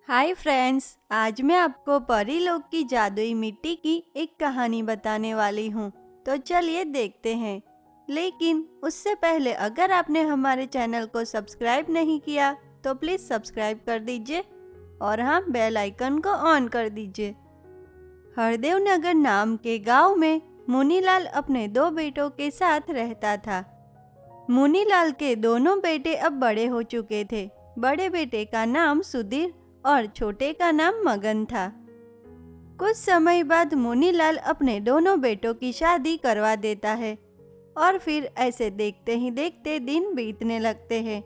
Hi friends, आज मैं आपको परी लोग की जादुई मिट्टी की एक कहानी बताने वाली हूँ। तो चलिए देखते हैं। लेकिन उससे पहले अगर आपने हमारे चैनल को सब्सक्राइब नहीं किया तो प्लीज़ सब्सक्राइब कर दीजिए और हाँ, बेल आइकन को ऑन कर दीजिए। हरदेव नगर नाम के गांव में मुनीलाल अपने दो बेटों के साथ रहता था। मुनीलाल के दोनों बेटे अब बड़े हो चुके थे। बड़े बेटे का नाम सुधीर और छोटे का नाम मगन था। कुछ समय बाद मुनीलाल अपने दोनों बेटों की शादी करवा देता है और फिर ऐसे देखते ही देखते दिन बीतने लगते हैं।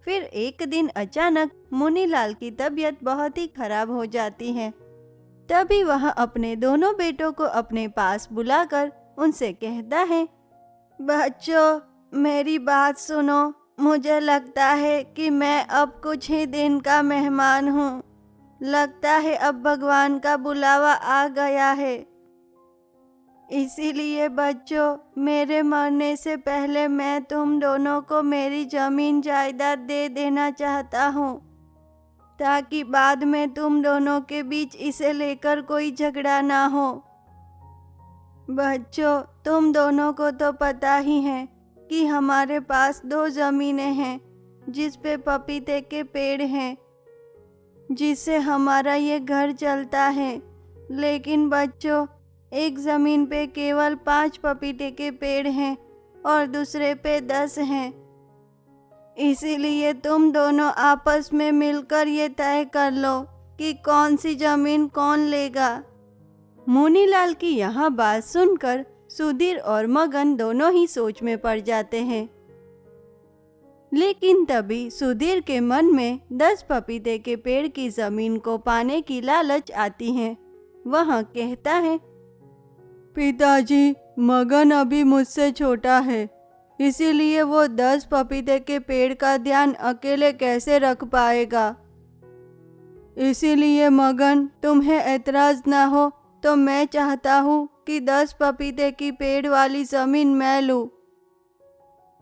फिर एक दिन अचानक मुनीलाल की तबीयत बहुत ही खराब हो जाती है। तभी वह अपने दोनों बेटों को अपने पास बुलाकर उनसे कहता है, बच्चों, मेरी बात सुनो। मुझे लगता है कि मैं अब कुछ ही दिन का मेहमान हूँ। लगता है अब भगवान का बुलावा आ गया है। इसीलिए बच्चों, मेरे मरने से पहले मैं तुम दोनों को मेरी जमीन जायदाद दे देना चाहता हूँ, ताकि बाद में तुम दोनों के बीच इसे लेकर कोई झगड़ा ना हो। बच्चों, तुम दोनों को तो पता ही है कि हमारे पास दो ज़मीनें हैं जिस पे पपीते के पेड़ हैं, जिससे हमारा ये घर चलता है। लेकिन बच्चों, एक ज़मीन पे केवल 5 पपीते के पेड़ हैं और दूसरे पे 10 हैं। इसीलिए तुम दोनों आपस में मिलकर ये तय कर लो कि कौन सी ज़मीन कौन लेगा। मुनीलाल की यह बात सुनकर सुधीर और मगन दोनों ही सोच में पड़ जाते हैं। लेकिन तभी सुधीर के मन में 10 पपीते के पेड़ की जमीन को पाने की लालच आती है। वह कहता है, पिताजी, मगन अभी मुझसे छोटा है, इसीलिए वो 10 पपीते के पेड़ का ध्यान अकेले कैसे रख पाएगा। इसीलिए मगन, तुम्हें ऐतराज ना हो तो मैं चाहता हूँ कि 10 पपीते की पेड़ वाली ज़मीन मैं लूँ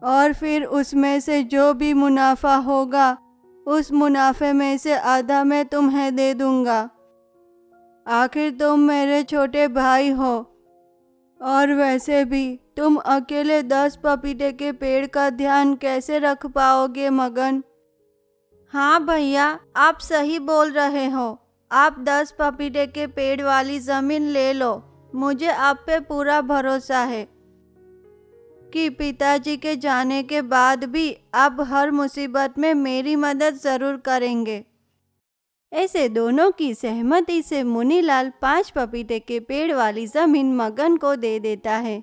और फिर उसमें से जो भी मुनाफा होगा उस मुनाफे में से आधा मैं तुम्हें दे दूँगा। आखिर तुम मेरे छोटे भाई हो और वैसे भी तुम अकेले 10 पपीते के पेड़ का ध्यान कैसे रख पाओगे मगन। हाँ भैया, आप सही बोल रहे हो। आप 10 पपीते के पेड़ वाली ज़मीन ले लो। मुझे आप पे पूरा भरोसा है कि पिताजी के जाने के बाद भी आप हर मुसीबत में मेरी मदद ज़रूर करेंगे। ऐसे दोनों की सहमति से मुनीलाल 5 पपीते के पेड़ वाली ज़मीन मगन को दे देता है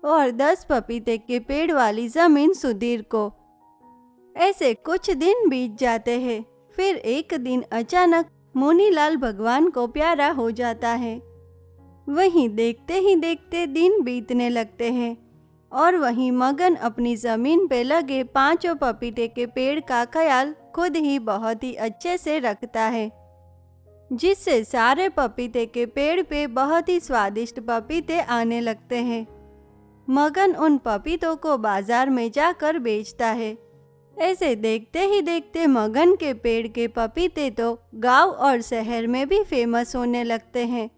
और 10 पपीते के पेड़ वाली ज़मीन सुधीर को। ऐसे कुछ दिन बीत जाते हैं। फिर एक दिन अचानक मुनीलाल भगवान को प्यारा हो जाता है। वहीं देखते ही देखते दिन बीतने लगते हैं और वहीं मगन अपनी ज़मीन पे लगे 5 पपीते के पेड़ का ख्याल खुद ही बहुत ही अच्छे से रखता है, जिससे सारे पपीते के पेड़ पे बहुत ही स्वादिष्ट पपीते आने लगते हैं। मगन उन पपीतों को बाजार में जाकर बेचता है। ऐसे देखते ही देखते मगन के पेड़ के पपीते तो गांव और शहर में भी फेमस होने लगते हैं।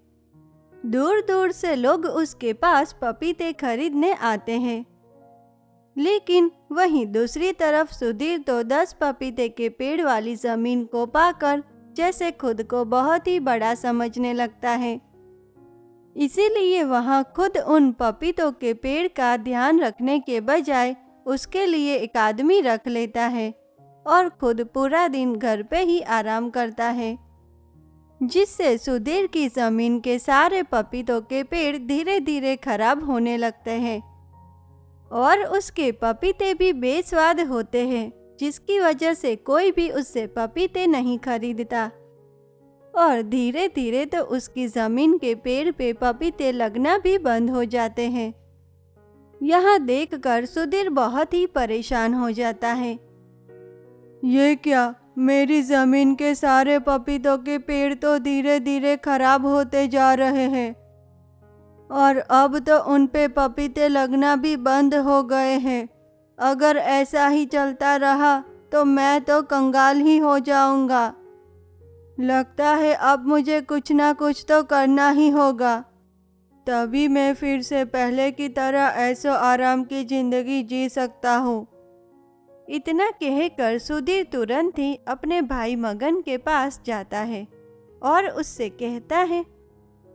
दूर दूर से लोग उसके पास पपीते खरीदने आते हैं। लेकिन वहीं दूसरी तरफ सुधीर तो 10 पपीते के पेड़ वाली जमीन को पाकर जैसे खुद को बहुत ही बड़ा समझने लगता है। इसीलिए वह खुद उन पपीतों के पेड़ का ध्यान रखने के बजाय उसके लिए एक आदमी रख लेता है और खुद पूरा दिन घर पे ही आराम करता है, जिससे सुधीर की ज़मीन के सारे पपीतों के पेड़ धीरे धीरे खराब होने लगते हैं और उसके पपीते भी बेस्वाद होते हैं, जिसकी वजह से कोई भी उससे पपीते नहीं खरीदता और धीरे धीरे तो उसकी ज़मीन के पेड़ पे पपीते लगना भी बंद हो जाते हैं। यह देखकर सुधीर बहुत ही परेशान हो जाता है। ये क्या, मेरी ज़मीन के सारे पपीतों के पेड़ तो धीरे धीरे खराब होते जा रहे हैं और अब तो उन पे पपीते लगना भी बंद हो गए हैं। अगर ऐसा ही चलता रहा तो मैं तो कंगाल ही हो जाऊंगा। लगता है अब मुझे कुछ ना कुछ तो करना ही होगा, तभी मैं फिर से पहले की तरह ऐशो आराम की जिंदगी जी सकता हूँ। इतना कहकर सुधीर तुरंत ही अपने भाई मगन के पास जाता है और उससे कहता है,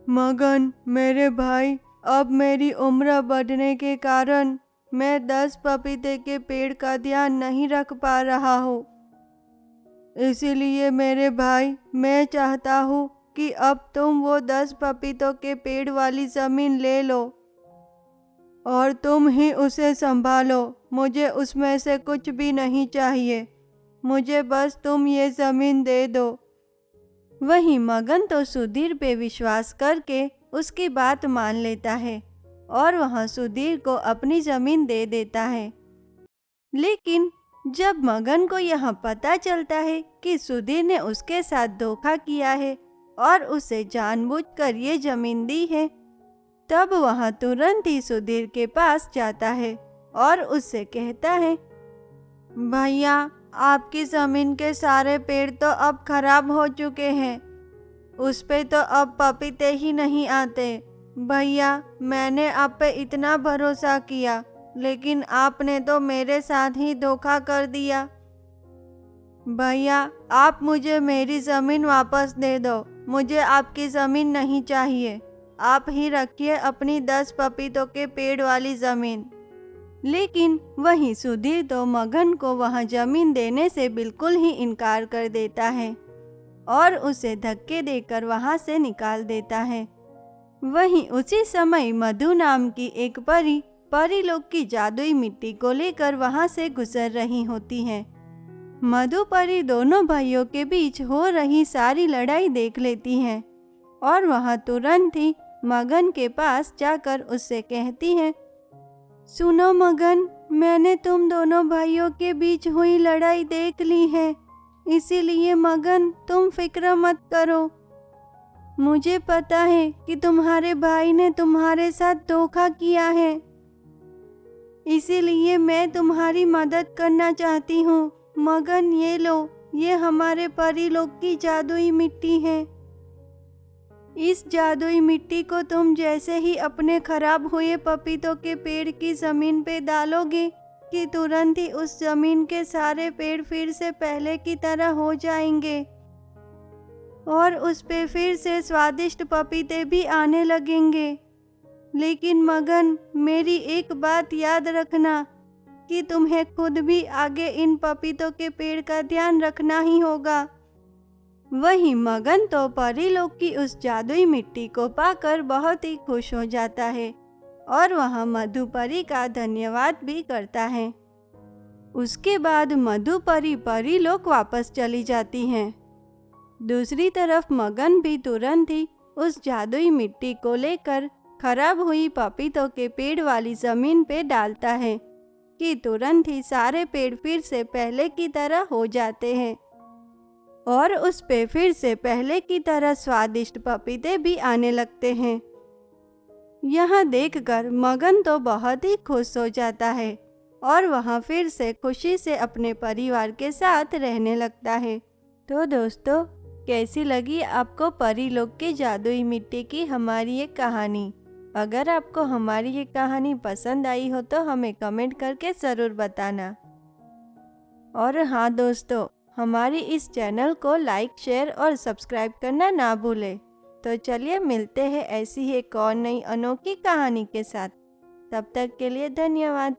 मगन मेरे भाई, अब मेरी उम्र बढ़ने के कारण मैं 10 पपीते के पेड़ का ध्यान नहीं रख पा रहा हूँ। इसीलिए मेरे भाई, मैं चाहता हूँ कि अब तुम वो 10 पपीतों के पेड़ वाली ज़मीन ले लो और तुम ही उसे संभालो। मुझे उसमें से कुछ भी नहीं चाहिए, मुझे बस तुम ये ज़मीन दे दो। वहीं मगन तो सुधीर पे विश्वास करके उसकी बात मान लेता है और वहाँ सुधीर को अपनी ज़मीन दे देता है। लेकिन जब मगन को यह पता चलता है कि सुधीर ने उसके साथ धोखा किया है और उसे जानबूझकर ये ज़मीन दी है, तब वह तुरंत ही सुधीर के पास जाता है और उससे कहता है, भैया आपकी ज़मीन के सारे पेड़ तो अब खराब हो चुके हैं, उस पे तो अब पपीते ही नहीं आते। भैया मैंने आप पे इतना भरोसा किया, लेकिन आपने तो मेरे साथ ही धोखा कर दिया। भैया आप मुझे मेरी ज़मीन वापस दे दो, मुझे आपकी ज़मीन नहीं चाहिए, आप ही रखिए अपनी 10 पपीतों के पेड़ वाली ज़मीन। लेकिन वहीं सुधीर तो मगन को वह ज़मीन देने से बिल्कुल ही इनकार कर देता है और उसे धक्के देकर वहाँ से निकाल देता है। वहीं उसी समय मधु नाम की एक परी लोग की जादुई मिट्टी को लेकर वहाँ से गुजर रही होती है। मधु परी दोनों भाइयों के बीच हो रही सारी लड़ाई देख लेती है और वह तुरंत ही मगन के पास जाकर उससे कहती है, सुनो मगन, मैंने तुम दोनों भाइयों के बीच हुई लड़ाई देख ली है, इसीलिए मगन तुम फिक्र मत करो। मुझे पता है कि तुम्हारे भाई ने तुम्हारे साथ धोखा किया है, इसीलिए मैं तुम्हारी मदद करना चाहती हूँ। मगन ये लो, ये हमारे परी लोग की जादुई मिट्टी है। इस जादुई मिट्टी को तुम जैसे ही अपने खराब हुए पपीतों के पेड़ की ज़मीन पे डालोगे कि तुरंत ही उस ज़मीन के सारे पेड़ फिर से पहले की तरह हो जाएंगे और उस पे फिर से स्वादिष्ट पपीते भी आने लगेंगे। लेकिन मगन मेरी एक बात याद रखना कि तुम्हें खुद भी आगे इन पपीतों के पेड़ का ध्यान रखना ही होगा। वहीं मगन तो परी लोग की उस जादुई मिट्टी को पाकर बहुत ही खुश हो जाता है और वह मधु परी का धन्यवाद भी करता है। उसके बाद मधु परी लोग वापस चली जाती हैं। दूसरी तरफ मगन भी तुरंत ही उस जादुई मिट्टी को लेकर खराब हुई पपीतों के पेड़ वाली ज़मीन पे डालता है कि तुरंत ही सारे पेड़ फिर से पहले की तरह हो जाते हैं और उस पे फिर से पहले की तरह स्वादिष्ट पपीते भी आने लगते हैं। यह देखकर मगन तो बहुत ही खुश हो जाता है और वह फिर से खुशी से अपने परिवार के साथ रहने लगता है। तो दोस्तों, कैसी लगी आपको परी लोग की जादुई मिट्टी की हमारी ये कहानी? अगर आपको हमारी ये कहानी पसंद आई हो तो हमें कमेंट करके ज़रूर बताना। और हाँ दोस्तों, हमारी इस चैनल को लाइक, शेयर और सब्सक्राइब करना ना भूलें। तो चलिए मिलते हैं ऐसी ही एक और नई अनोखी कहानी के साथ। तब तक के लिए धन्यवाद।